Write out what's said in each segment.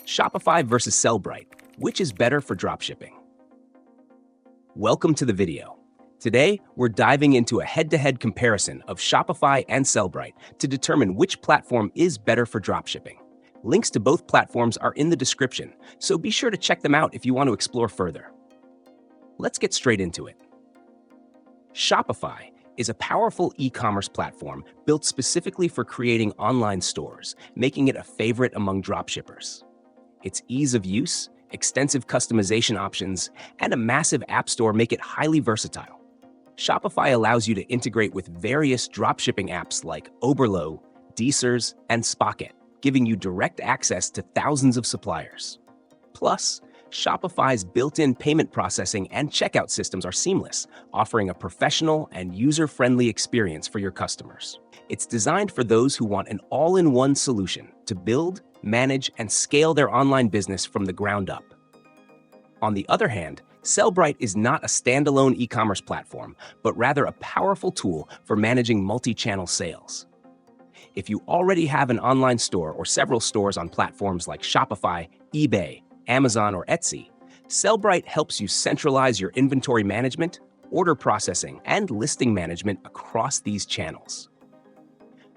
Shopify versus Sellbrite. Which is better for dropshipping? Welcome to the video. Today, we're diving into a head-to-head comparison of Shopify and Sellbrite to determine which platform is better for dropshipping. Links to both platforms are in the description, so be sure to check them out if you want to explore further. Let's get straight into it. Shopify is a powerful e-commerce platform built specifically for creating online stores, making it a favorite among dropshippers. Its ease of use, extensive customization options, and a massive app store make it highly versatile. Shopify allows you to integrate with various dropshipping apps like Oberlo, Deezers, and Spocket, giving you direct access to thousands of suppliers. Plus, Shopify's built-in payment processing and checkout systems are seamless, offering a professional and user-friendly experience for your customers. It's designed for those who want an all-in-one solution to build, manage, and scale their online business from the ground up. On the other hand, Sellbrite is not a standalone e-commerce platform, but rather a powerful tool for managing multi-channel sales. If you already have an online store or several stores on platforms like Shopify, eBay, Amazon, or Etsy, Sellbrite helps you centralize your inventory management, order processing, and listing management across these channels.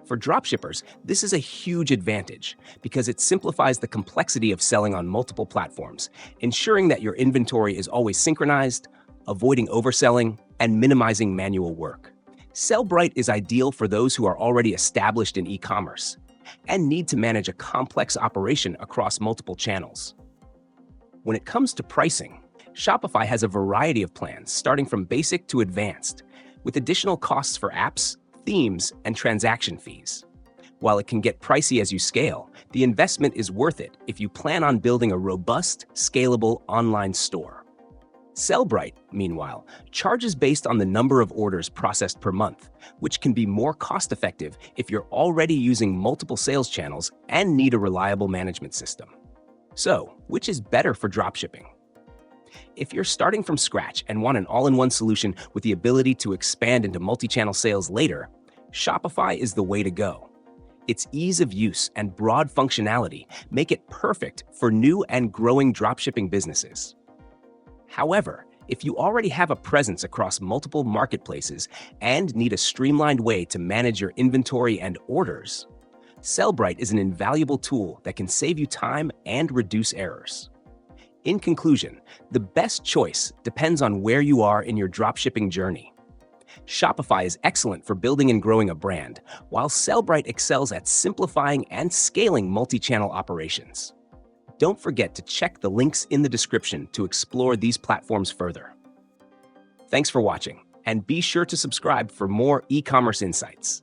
For dropshippers, this is a huge advantage because it simplifies the complexity of selling on multiple platforms, ensuring that your inventory is always synchronized, avoiding overselling, and minimizing manual work. Sellbrite is ideal for those who are already established in e-commerce and need to manage a complex operation across multiple channels. When it comes to pricing, Shopify has a variety of plans starting from basic to advanced, with additional costs for apps, themes, and transaction fees. While it can get pricey as you scale, the investment is worth it if you plan on building a robust, scalable online store. Sellbrite, meanwhile, charges based on the number of orders processed per month, which can be more cost-effective if you're already using multiple sales channels and need a reliable management system. So, which is better for dropshipping? If you're starting from scratch and want an all-in-one solution with the ability to expand into multi-channel sales later, Shopify is the way to go. Its ease of use and broad functionality make it perfect for new and growing dropshipping businesses. However, if you already have a presence across multiple marketplaces and need a streamlined way to manage your inventory and orders, Sellbrite is an invaluable tool that can save you time and reduce errors. In conclusion, the best choice depends on where you are in your dropshipping journey. Shopify is excellent for building and growing a brand, while Sellbrite excels at simplifying and scaling multi-channel operations. Don't forget to check the links in the description to explore these platforms further. Thanks for watching, and be sure to subscribe for more e-commerce insights.